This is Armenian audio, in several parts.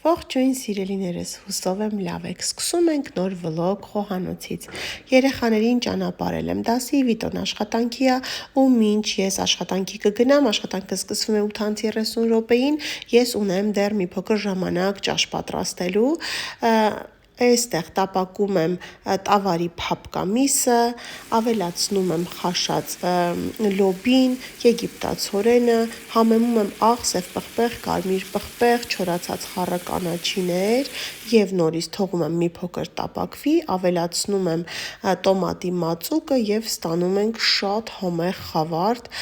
Ողջույն սիրելիներս, հուսով եմ լավ եք, սկսում ենք նոր վլոգ խոհանոցից, երեխաներին ճանապարհել եմ, դասի վիտոն աշխատանքի է ու մինչ ես աշխատանքի կգնամ, աշխատանքը սկսվում է 8:30 րոպեին, ես ունեմ դեռ մի փոքր ժամանակ ճաշ պատրաստելու, Այստեղ տապակում եմ տավարի փապկամիսը, ավելացնում եմ խաշած լոբին, եգիպտացորենը, համեմում եմ աղ, սև պղպեղ, կարմիր պղպեղ, չորացած խառը կանաչիներ եւ նորից թողում եմ մի փոքր տապակվի, ավելացնում եմ տոմատի մածուկը եւ ստանում ենք շատ համեղ խավարդ,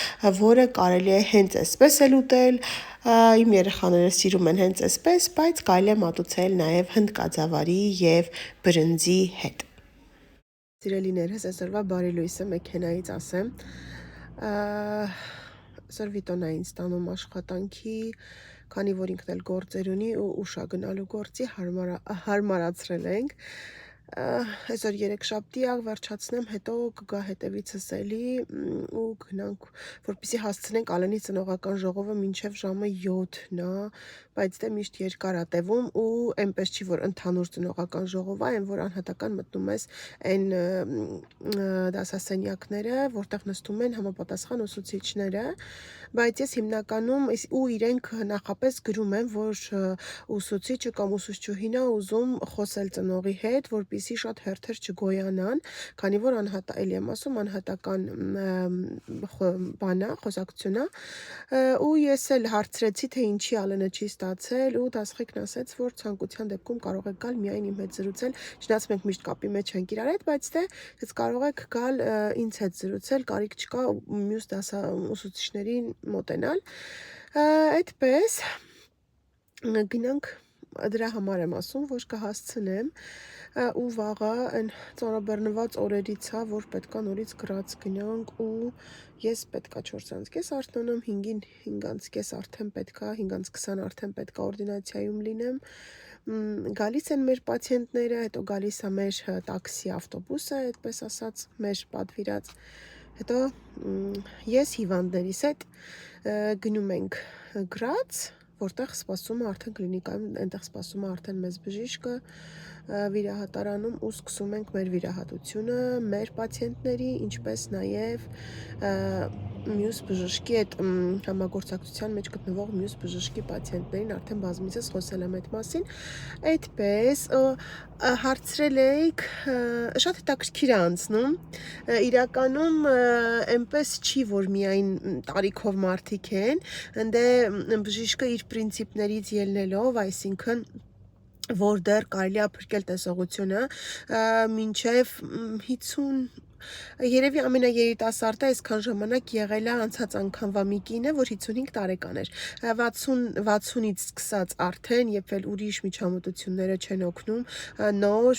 որը կարելի է հենց այսպես էլ ուտել, Իմ երեխաները սիրում են հենց այսպես, բայց կարելի է մատուցել նաև հնդկաձավարի եւ բրնձի հետ։ Սիրելիներս, այսօրվա բարի լույսը մեքենայից ասեմ։ Այսօր վիտոն է ինձ տանում աշխատանքի, քանի որ ինքն էլ գործեր ունի ու ուշ է գնալու գործի, հարմարացրել ենք։ Այսօր երեքշաբթի է, վերջացնեմ, հետո կգա հետևիցս էլի ու գնանք, որպեսզի հասցնենք Ալենի ծնողական ժողովը մինչև ժամը 7-ն է, բայց դե միշտ երկար է տևում ու այնպես չի, որ ընդհանուր ծնողական ժողով է, այն որ անհատական մտնում ես այն դասասենյակները, որտեղ նստում են համապատասխան ուսուցիչները, բայց ես հիմնականում ու իրենք նախապես գրում են, որ ուսուցիչը կամ ուսուցչուհին է ուզում խոսել ծնողի հետ, որպեսզի շատ հերթեր չգոյանան, քանի որ էլի եմ ասում, անհատական բան է, խոսակցություն է, ու ես էլ հարցրեցի, թե ինչի Ալենը չի ստացել ու դասղիկն ասեց, որ ցանկության դեպքում կարող եք գալ միայն իմ հետ զրուցել, չնայած մենք միշտ կապի մեջ ենք իրար հետ, բայց դե ես կարող եք գալ ինձ հետ զրուցել, կարիք չկա մյուս ուսուցիչներին մոտենալ, այդպես գնանք, դրա համար եմ ասում, որ կհասցնեմ ու վաղը այն ծանրաբեռնված օրերից է, որ պետքա նորից գրած գնանք ու ես պետքա 4:30 արթնանամ, 5:30 արդեն պետքա, 5:20 արդեն պետքա օրդինացիայում լինեմ, գալիս են մեր պացիենտները, հետո գալիս է մեր տաքսի ավտոբուսը, այդպես ասած, մեր պատվիրած, հետո ես հիվանդներիս հետ գնում ենք գրած, որտեղ սպասում է արդեն կլինիկայում, այնտեղ սպասում է արդեն մեզ բժիշկը վիրահատարանում ու սկսում ենք մեր վիրահատությունը մեր պացիենտների, ինչպես նաև մյուս բժշկի այդ համագործակցության մեջ գտնվող մյուս բժշկի պացիենտներին, արդեն բազմիցս խոսել եմ այդ մասին, այդպես հարցրել էիք, շատ հետաքրքիր է անցնում, իրականում այնպես չի, որ միայն տարիքով մարդիկ են, ընդ է բժիշկը իր պրինցիպներից ելնելով, այսինքն որ դեռ կարելի է փրկել տեսողությունը, մինչև 50 Երևի ամենաերիտասարդը այսքան ժամանակ եղել է անցած անգամվա մի կինը, որ 55 տարեկան էր, 60-ից սկսած արդեն, երբ էլ ուրիշ միջամտությունները չեն օգնում, նոր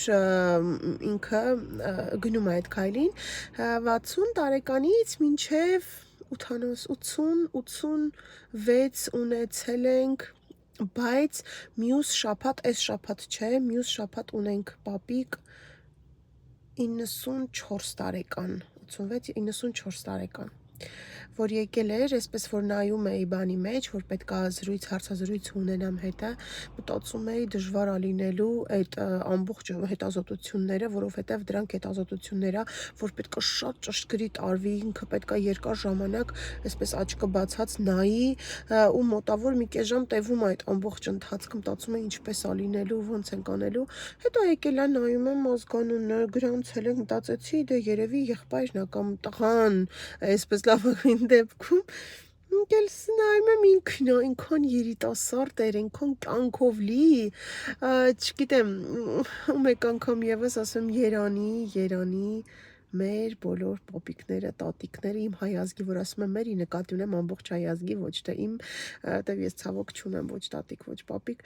ինքը գնում է այդ քայլին, 60 տարեկանից մինչև 80-86 ունեցել ենք, բայց մյուս շաբաթ, այս շաբաթ չէ, մյուս շաբաթ ունենք պապիկ 94 տարեկան, 86-94 տարեկան, որ եկել էր, այսպես որ նայում էի բանի մեջ, որ պետք է հարցազրույց ունենամ հետը, մտածում էի դժվար է լինելու այդ ամբողջ հետազոտությունները, որովհետև դրանք հետազոտությունները, որ պետք է շատ ճշգրիտ արվի, ինքը պետք է երկար ժամանակ, այսպես աչքը բացած նայի ու մոտավոր մի կես ժամ տևում է այդ ամբողջ ընթացքը, մտածում էի ինչպես է լինելու, ոնց ենք անելու, հետո եկել է նայում եմ ազգանունը, գրանցել ենք, մտածեցի, դե երևի եղբայրն է կամ տղան, այսպես լավագույն դեպքում, Ինքել նայում եմ ինքն է, այնքան երիտասարդ էր, այնքան կյանքով լի, չգիտեմ, մեկ անգամ ևս ասում երանի, մեր բոլոր պապիկները, տատիկները, իմ հայ ազգի, որ ասում եմ մերի, նկատի ունեմ ամբողջ հայ ազգի, ոչ թե իմ, տև ես ցավոք չունեմ, ոչ տատիկ, ոչ պապիկ,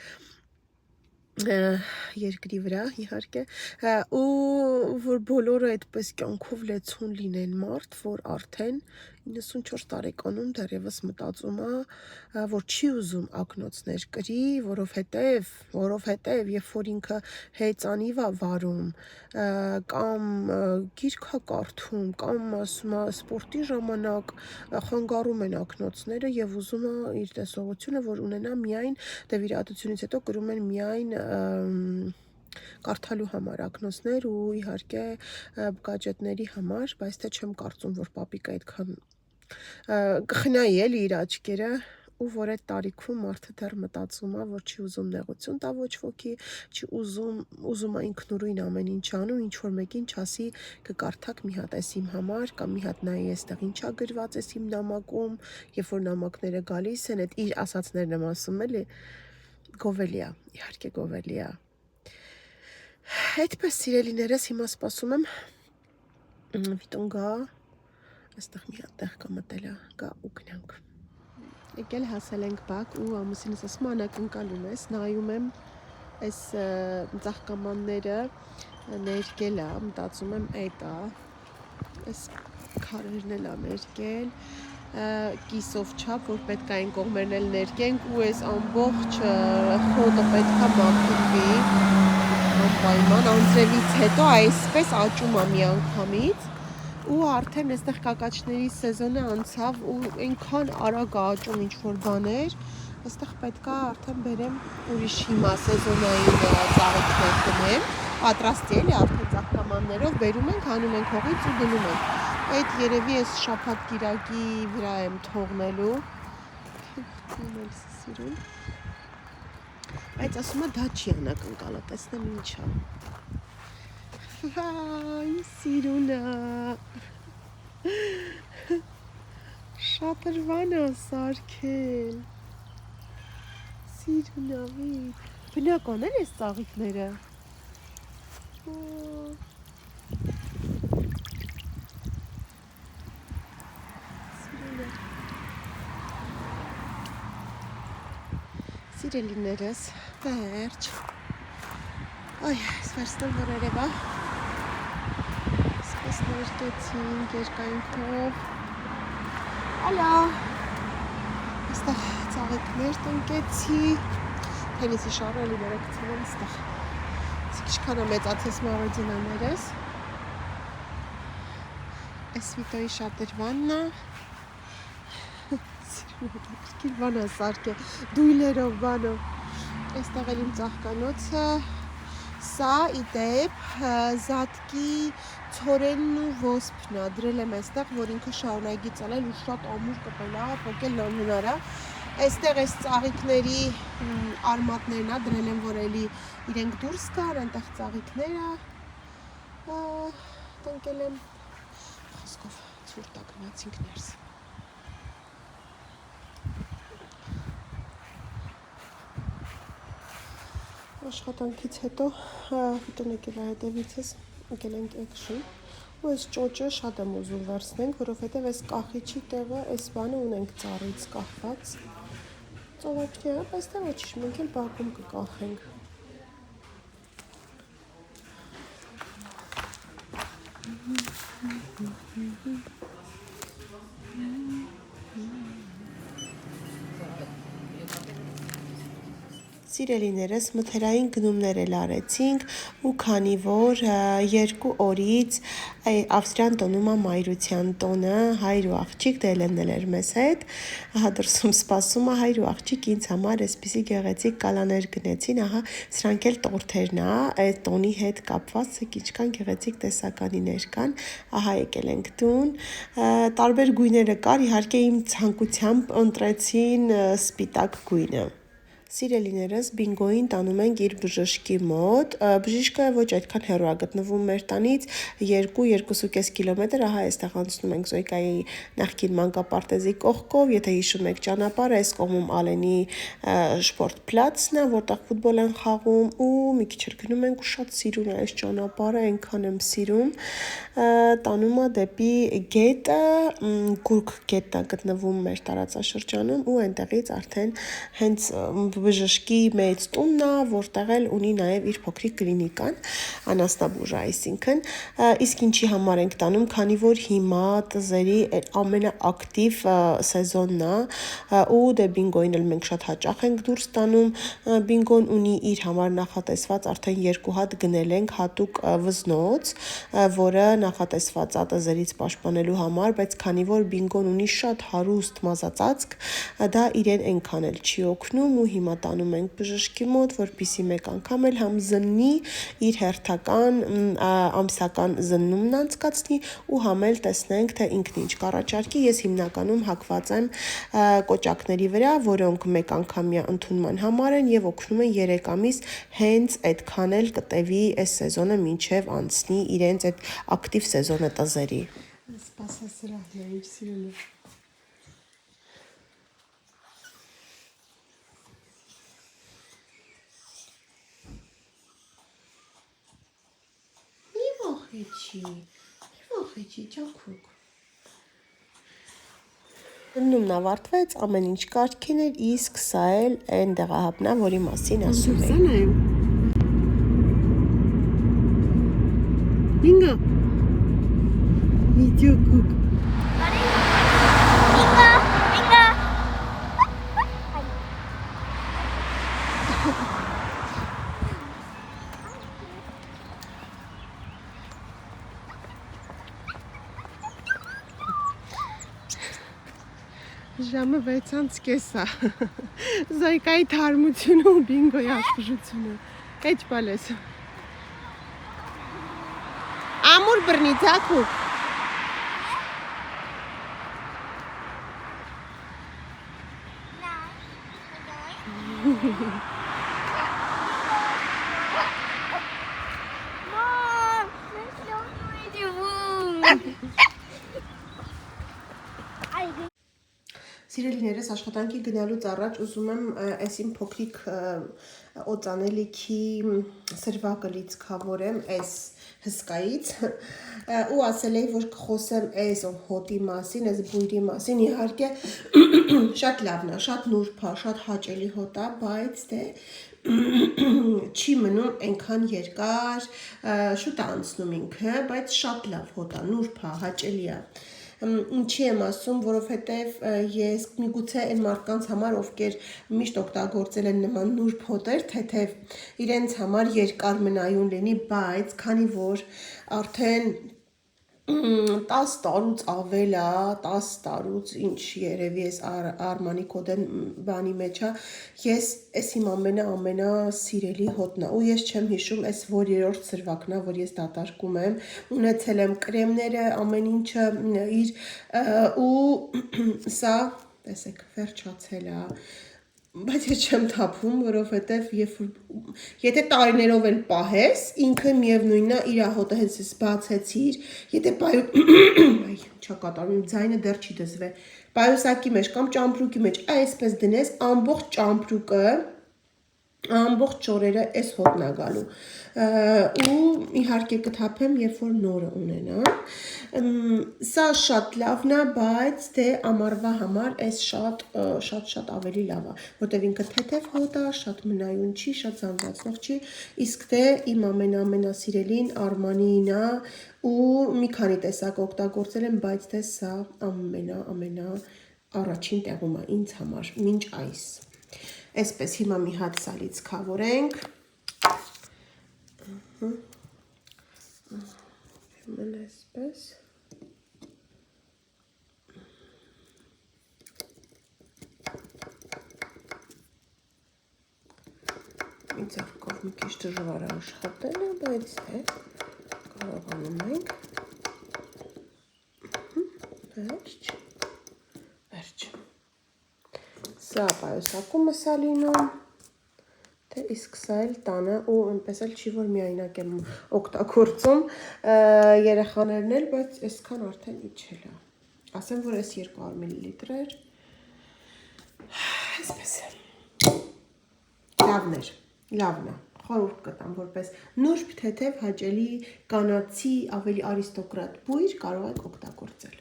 երկրի վրա իհարկե, ու որ բոլորը այդպես կյանքով լեցուն լինեն մարդ, որ արդեն 94 տարեկանում դեռևս մտածում է, որ չի ուզում ակնոցներ կրի, որովհետև երբ որ ինքը հեծանիվ է վարում, կամ գիրք է կարդում, կամ ասում է սպորտի ժամանակ խանգարում են ակնոցները եւ ուզում է իր տեսողությունը, որ ունենա միայն դեվիրատությունից հետո կրում են միայն կարդալու համար ակնոցներ ու իհարկե գadgetների համար, բայց թե չեմ կարծում, որ պապիկը այդքան կխնայի էլի իր աչքերը ու որ այդ տարիքում մարդը դեռ մտածում է, որ չի ուզում նեղություն տա ոչ ոքի, չի ուզում է ինքնուրույն ամեն ինչ անում, ինչ որ մեկին չասի կկարդակ մի հատ էս իմ համար կամ մի հատ նայի էստեղ ինչա գրված էս իմ նամակում, երբ որ նամակները գալիս են, այդ իր ասածներն եմ ասում էլի, գովելի է, իհարկե գովելի է։ Այդպես սիրելիներս, հիմա սպասում եմ Վիտոն գա, այստեղ մի հատ տեղ կա մտել է, գա ու գնանք։ Եկել հասել ենք բակ ու ամուսինս ասում անակնկալում ես, նայում եմ այս ծաղկամանները ներկել է, մտածում եմ այդ է, այս քարերն էլ է ներկել, կիսով չափ, որ պետք է այն կողմերն էլ ներկենք ու այս ամբողջ խոտը պետք է մաքրվի, անպայման, անձրևից հետո այսպես աճում է մի անգամից ու արդեն այստեղ կակաչների սեզոնը անցավ ու այնքան արագ աճում ինչ-որ բաներ, այստեղ պետք է արդեն բերեմ ուրիշ հիմա սեզոնային ծաղիկներ դնեմ, պատրաստի էլի արդեն ծաղկամաններով բերում ենք, հանում ենք հողից ու դնում ենք, այդ երևի այս շաբաթ կիրակի վրա եմ թողնելու, սիրուն, բայց ասում է դա չի անակնկալը, տեսնեմ ինչ է, իմ սիրունը, շատրվան է սարքել, սիրունը վիտ, բնական են ես ծաղիկները, սիրունը, սիրելիներս, վերջ, այ, սվերստեմ որ երևա, սպես ներկեցինք երկայնքով, ալա, այստեղ ծաղիկներ տնկեցի, թենիսի շարը էլի վերակցել եմ այստեղ, ինչքան է մեծացես մարոդինաներս, այս վիտոյի շատրվանն է, սիրուն բան է սարք է, դույլերով բանով, այստեղ էլ իմ ծաղկանոցը, սա իդեպ զատկի ցորենն ու ոսպն է, դրել եմ այստեղ, որ ինքը շարունակի ծալել ու շատ ամուր կպելա, փոկելն անհնար է, այստեղ այս ծաղիկների արմատներն է, դրել եմ, որ էլի իրենք դուրս կար, այնտեղ ծաղիկները տնկել եմ, խոսքով ցուրտ է գնացինք ներս։ Աշխատանքից հետո Վիտոն եկել է հետևիցս, եկել ենք էքշին ու այս ճոճը շատ եմ ուզում վերցնենք, որովհետև այս կախիչի տեղը այս բանը ունենք ծառից կախված ծովափնյա, բայց թե ոչիշ, մենք էլ բակում կկախենք։ Սիրելիներս մթերային գնումներ էլ արեցինք ու քանի որ 2 օրից Ավստրիան տոնում է մայրության տոնը, հայր ու աղջիկ դելենն էր մեզ հետ, ահա դրսում սպասում է հայր ու աղջիկ ինձ համար այսպիսի գեղեցիկ կալաներ գնեցին, ահա սրանք էլ տորթերն է, այդ տոնի հետ կապված ինչքան գեղեցիկ տեսականիներ կան, ահա եկել ենք տուն, տարբեր գույները կար, իհարկե իմ ցանկությամբ ընտրեցին սպիտակ գույնը։ Սիրելիներս բինգոին տանում ենք իր բժշկի մոտ, բժիշկը ոչ այդքան հեռու է գտնվում մեր տանից, 2-2.5 կիլոմետր, ահա այստեղ անցնում ենք Զոյկայի նախկին մանկապարտեզի կողքով, եթե հիշում եք ճանապարհը, այս կողմում Ալենի շպորտպլացն է, որտեղ ֆուտբոլ են խաղում ու մի քիչ գնում ենք ու շատ սիրուն է այս ճանապարհը, այնքան եմ սիրում, տանում է դեպի գետը, Գուրգ գետն է գտնվում մեր տարածաշրջանում ու այնտեղից արդեն հենց բժշկի մեծ տունն է, որտեղ էլ ունի նաև իր փոքրիկ կլինիկան, անաստաբուժա, այսինքն, իսկ ինչի համար ենք տանում, քանի որ հիմա տզերի ամենաակտիվ սեզոնն է ու դե բինգոին էլ մենք շատ հաճախ ենք դուրս տանում, բինգոն ունի իր համար նախատեսված արդեն 2 հատ գնել ենք հատուկ վզնոց, որը նախատեսված է տզերից պաշտպանելու համար, բայց քանի որ բինգոն ունի շատ հարուստ մազածածկ, դա իրեն այնքան էլ չի օգնում ու հիմա տանում ենք բժշկի մոտ, որպեսզի մեկ անգամ էլ համ զննի իր հերթական ամսական զննումն անցկացնի ու համ էլ տեսնենք, թե ինքն ինչ կառաջարկի։ Ես հիմնականում հակված եմ կոճակների վրա, որոնք մեկ անգամյա ընդունման համար են եւ օգնում են 3 ամիս հենց այդքան էլ կտևի այս սեզոնը մինչեւ անցնի իրենց այդ ակտիվ սեզոնը տզերի։ Սպասասրահն է, իմ սիրունը։ Վախեցի, ճաքուկ։ Նումն ավարտվեց, ամեն ինչ կարգին էր, իսկ սա էլ այն դեղահապն է, որի մասին ասում էի։ Ինգա։ Իջոկուկ։ Ժամը 6:30 է, Զոյկայի թարմությունը ու բինգոյի աշխուժությունը, էջ պալես։ Ամուր բրնի ձակուկ։ Սիրելիներս, աշխատանքի գնալուց առաջ ուզում եմ այս իմ փոքրիկ օծանելիքի սրվակը լիցքավորեմ այս հսկայից ու ասել էի, որ կխոսեմ այս հոտի մասին, այս բույրի մասին, իհարկե շատ լավն է, շատ նուրբ է, շատ հաճելի հոտ է, բայց դե չի մնում այնքան երկար, շուտ է անցնում ինքը, բայց շատ լավ հոտ է, նուրբ է, հաճելի է։ Ինչի եմ ասում, որովհետև ես միգուցե այն մարդկանց համար, ովքեր միշտ օգտագործել են նման նուրբ հոտեր, թեթև իրենց համար երկար մնայուն լինի, բայց քանի որ արդեն 10 տարուց ավել է, 10 տարուց ինչ երևի ես Արմանի կոդեն բանի մեջ է, ես այս իմ ամենա սիրելի հոտնա ու ես չեմ հիշում այս որ երրորդ սրվակն է, որ ես դատարկում եմ, ունեցել եմ կրեմները, ամեն ինչը իր ու սա, տեսեք, վերջացել է, բայց ես չեմ թափում, որովհետև եթե տարիներով էլ պահես, ինքը միևնույնն է իր հոտը հենց բացեցիր, եթե չա կատարում, ձայնը դեռ չի դզվել, պայուսակի մեջ կամ ճամպրուկի մեջ այսպես դնես, ամբողջ ճամպրուկը, ամբողջ չորերը այս հոտն է գալու ու իհարկե կթափեմ, երբ որ նորը ունենամ, սա շատ լավն է, բայց դե ամառվա համար այս շատ ավելի լավ է, որտև ինքը թեթև հոտ է, շատ մնայուն չի, շատ զանզացնող չի, իսկ դե իմ ամենասիրելին Արմանին է ու մի քանի տեսակ օգտագործել եմ, բայց դե սա ամենա առաջին տեղում է ինձ համար, մինչ այս։ Այսպես հիմա մի հատ սա լիցքավորենք։ Այսպես։ Մի ձեռքով մի քիչ դժվար է աշխատելը, բայց դե կարողանում ենք։ Վերջ։ Սա պայուսակումը սա լինում, թե իսկ սա էլ տանը ու այնպես էլ չի, որ միայնակ եմ օգտագործում երեխաներն էլ, բայց այսքան արդեն իջել է։ Ասեմ, որ այս 200 մլ էր, այսպես է, լավն է, խորհուրդ կտամ, որպես նուրբ թեթև հաճելի կանացի ավելի արիստոկրատ բույր կարող եք օգտագործել։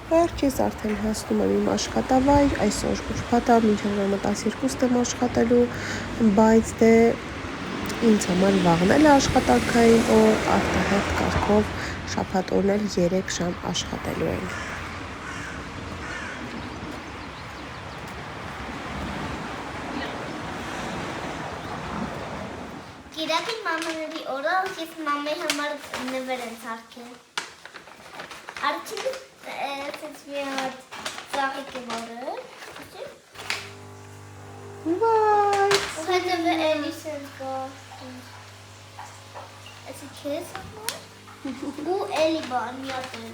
Վերջից արդեն հասնում եմ իմ աշխատավայր, այսօր ուրբաթ է, մինչև ժամը 12 եմ աշխատելու, բայց դե ինձ համար վաղն էլ է աշխատանքային օր, արտահերթ կարգով շաբաթ օրն էլ 3 ժամ աշխատելու ենք։ Գիրակին մամաների օրը ես մամայի համար նվեր են սարքել։ Արդյունքը սենց մի հատ ծաղիկ է որը։ Վայ, ու հետև էլի սենց գա։ Այսի քեզ համար։ Ու էլի բան մի հատ են։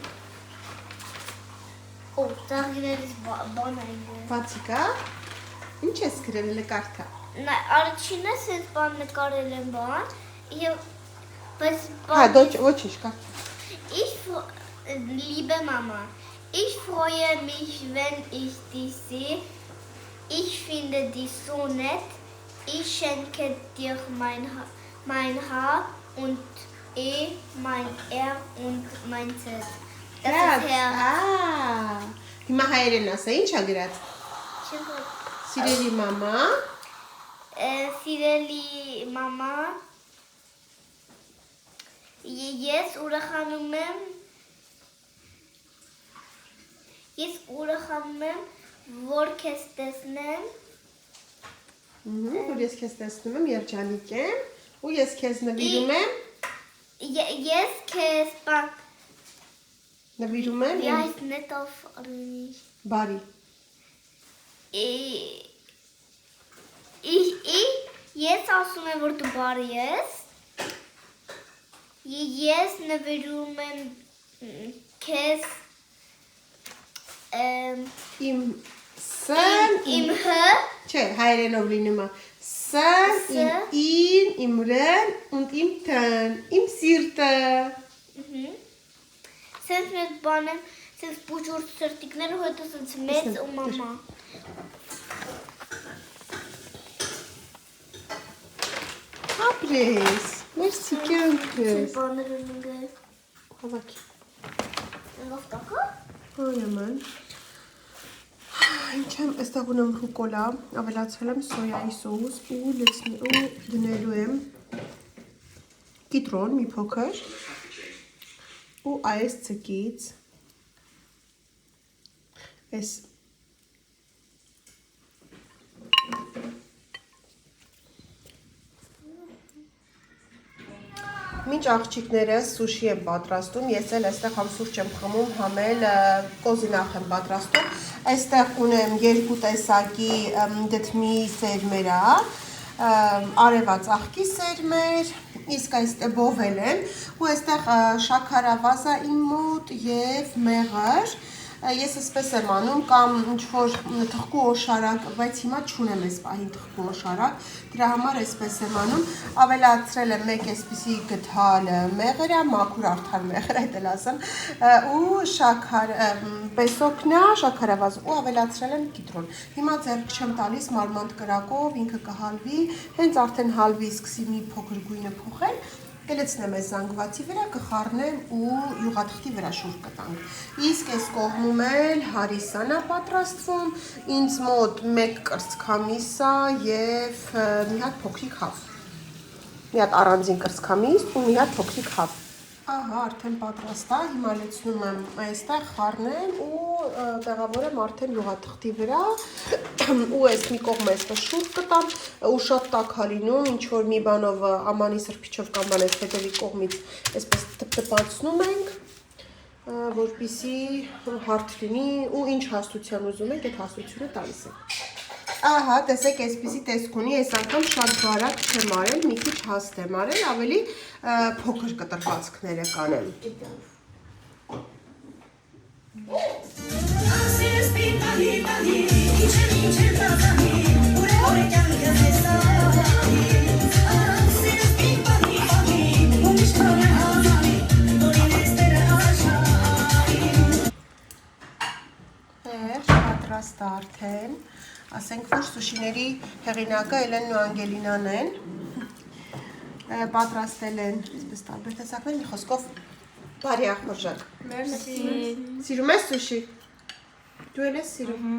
Ու ծաղիկներից բան այն է։ բացիկա, ինչ ես գրել լկարդա։ Առաջինը սենց բան նկարել են բան, և բայց Հա, ոչինչ կա։ Liebe Mama, ich freue mich, wenn ich dich sehe. Ich finde dich so nett. Ich schenke dir mein Haar und mein R und mein Z. Das ist Herz. Հիմա հայերեն ասա, ինչ ա գրած։ Սիրելի մամա։ Սիրելի մամա, ես ուրախանում եմ, որ քեզ տեսնեմ։ Որ ես քեզ տեսնում եմ, երջանիկ եմ, ու ես քեզ նվիրում եմ։ Ես քեզ նվիրում եմ։ Wie heißt nett auf Arabisch? Բարի։ Ես ասում եմ, որ դու բարի ես, ես նվիրում եմ քեզ իմ հ, չէ, հայերենով լինում է, սն, իմ ին, իմ ռեն, und իմ թն, իմ սիրտը։ սենց մեծ բան եմ, սենց բուջուր սրտիկներ ու հետո սենց մեծ ու մամա։ Ապրես, մերսի կյանքս։ Սենց բաներ են ընգել։ Հավաքի։ Լավ տակա։ Այաման։ Ինչ եմ, այստեղ ունեմ ռուկոլա, ավելացրել եմ սոյայի սոուս ու դնելու եմ կիտրոն մի փոքր ու այս ցկից այս Մինչ աղջիկները սուշի են պատրաստում, ես էլ այստեղ համ սուրճ եմ խմում, համ էլ կոզինախ եմ պատրաստում։ Այստեղ ունեմ երկու տեսակի դդմի սերմեր, արևած աղքի սերմեր, իսկ այստեղ բովել եմ, ու այստեղ շաքարավազա իմ մոտ և մեղր։ Ես այսպես եմ անում, կամ ինչ-որ թխկու օշարակ, բայց հիմա չունեմ այս պահին թխկու օշարակ, դրա համար այսպես եմ անում, ավելացրել եմ մեկ այսպիսի գթալ մեղր, մաքուր արդար մեղր, այդ էլ ասեմ, ու պեսոկնա, շաքարավազ ու ավելացրել եմ կիտրոն։ Հիմա ձեռք չեմ տալիս մարմանդ կրակով, ինքը կհալվի, հենց արդեն հալվի սկսի մի փոքր գույնը փոխել, կլցնեմ այս զանգվածի վրա, կխառնեմ ու յուղաթղթի վրա շուռ կտանք։ Իսկ այս կողմում էլ հարիսան է պատրաստվում, ինձ մոտ մեկ կրծքամիս է և մի հատ փոքրիկ հավ։ Մի հատ առանձին կրծքամիս ու մի հատ փոքրիկ հավ։ Ահա, արդեն պատրաստ է, հիմա լցնում եմ այստեղ, խառնեմ ու տեղավորեմ արդեն յուղաթղթի վրա ու այս մի կողմ այսպես շուռ կտամ ու շատ տաք է լինում, ինչ-որ մի բանով ամանի սրբիչով կամ բան այս հետևի կողմից այսպես տպտպացնում ենք, որպեսզի հարթ լինի ու ինչ հաստության ուզում եք, այդ հաստությունը տալիս ենք։ Ահա, տեսեք, այսպիսի տեսք ունի, այս անգամ շատ բարակ չեմ արել, մի քիչ հաստ եմ արել, ավելի փոքր կտրվածքներ եք անեմ։ Պատրաստ է արդեն, ասենք, որ սուշիների հեղինակը Էլենն ու Անգելինան են, պատրաստել են այսպես տարբեր տեսակներ, մի խոսքով բարի ախորժակ։ Մերսի։ Սիրում ես սուշի։ Դու էլ ես սիրում։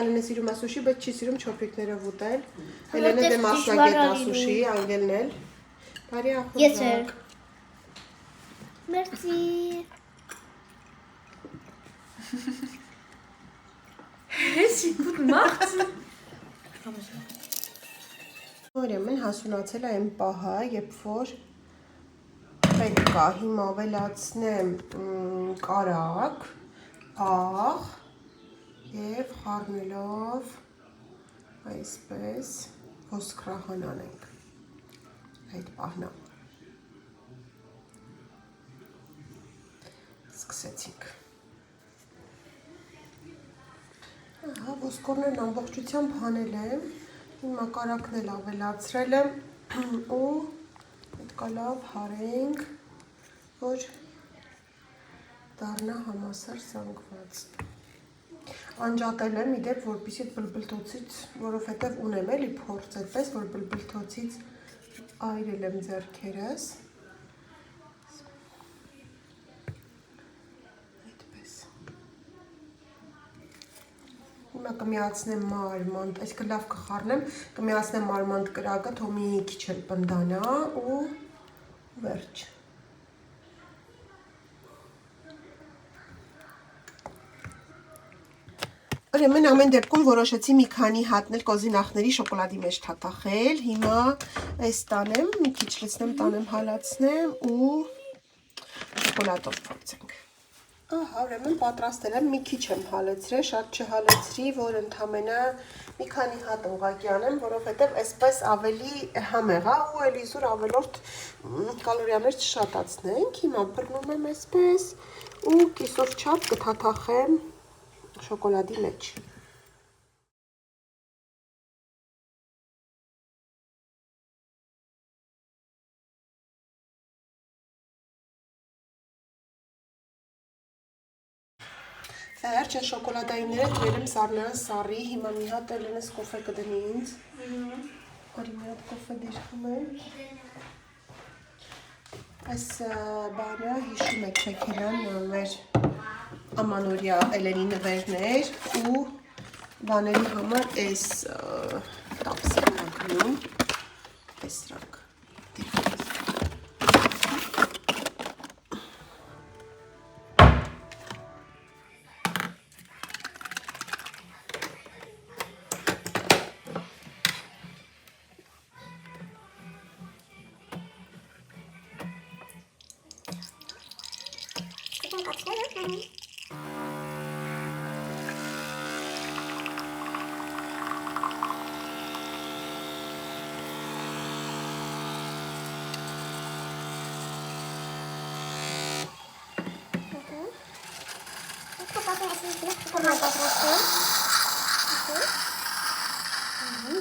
Ալենը սիրում է սուշի, բայց չի սիրում չոփիկներով ուտել։ Էլենը դե մասնագետ է սուշի, Անգելն էլ։ Բարի ախորժակ։ Merci. Հեսի գուտ մաղց։ Ուրեմն հասունացել է այն պահը, երբ որ պետք է հիմա ավելացնեմ կարակ, աղ և խառնելով այսպես ոսկրահան անենք այդ պահն է։ Սկսեցինք։ Ահա ոսկորներն ամբողջությամբ հանել եմ, հիմա կարակն էլ ավելացրել եմ ու պետք է լավ հարենք, որ դառնա համասար զանգված։ Անջատել եմ իդեպ, որպեսզի բլբլթոցից, որովհետև ունեմ էլի փորձ այդպես, որ բլբլթոցից այրել եմ ձեռքերս։ Այդպես։ Հիմա կմիացնեմ մարմանդ, այսինքն լավ կխառնեմ, կմիացնեմ մարմանդ կրակը, թող մի քիչ էլ պնդանա ու վերջ։ Ուրեմն ամեն դեպքում որոշեցի մի քանի հատնել կոզինախների շոկոլադի մեջ թաթախել։ Հիմա այս տանեմ, մի քիչ լցնեմ, տանեմ, հալացնեմ ու շոկոլադով փորձենք։ Ահա, ուրեմն պատրաստել եմ, մի քիչ եմ հալեցրել, շատ չհալեցրի, որ ընդամենը մի քանի հատ ուղղակի անեմ, որովհետև այսպես ավելի համեղ է ու էլի զուր ավելորդ կալորիաներ չշատացնենք։ Հիմա բռնում եմ այսպես ու կիսով չափ կթաթախեմ շոկոլադի մեջ։ Վերջ են շոկոլադայինները դրել եմ սառնարան սառի, հիմա մի հատ Էլենս կոֆե կդնի ինձ։ Արի մի հատ կոֆե դեր խմեմ։ Այս բանը հիշում եք Քեքելան, մեր ամանորյա Էլենի նվերներ ու բաների համար այս տապսերն ակնում, տեսրակ։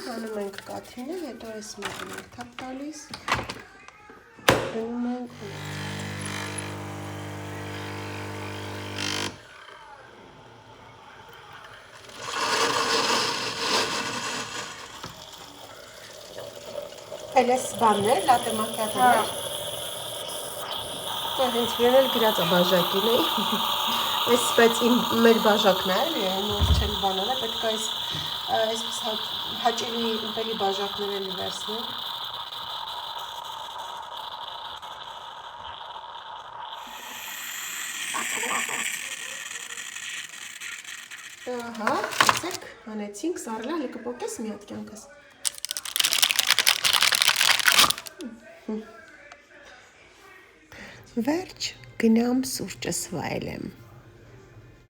Հանում ենք կաթինը, հետո այս մեկն ենք թափ տալիս, դնում ենք ու։ Էլ ես բանն էր, լատե մաքիատոն էր։ Հենց իրեն էլ գրած է բաժակին էի։ Այս բայց մեր բաժակն է, նոր չեն բանանը, պետք է այսպես հաճելի ուտելի բաժակներ էլ վերցնեմ։ Ահա, տեսեք, հանեցինք, սառել է, հələ կպոկես մի հատ կյանքս։ Վերջ, գնամ սուրճս վայելեմ։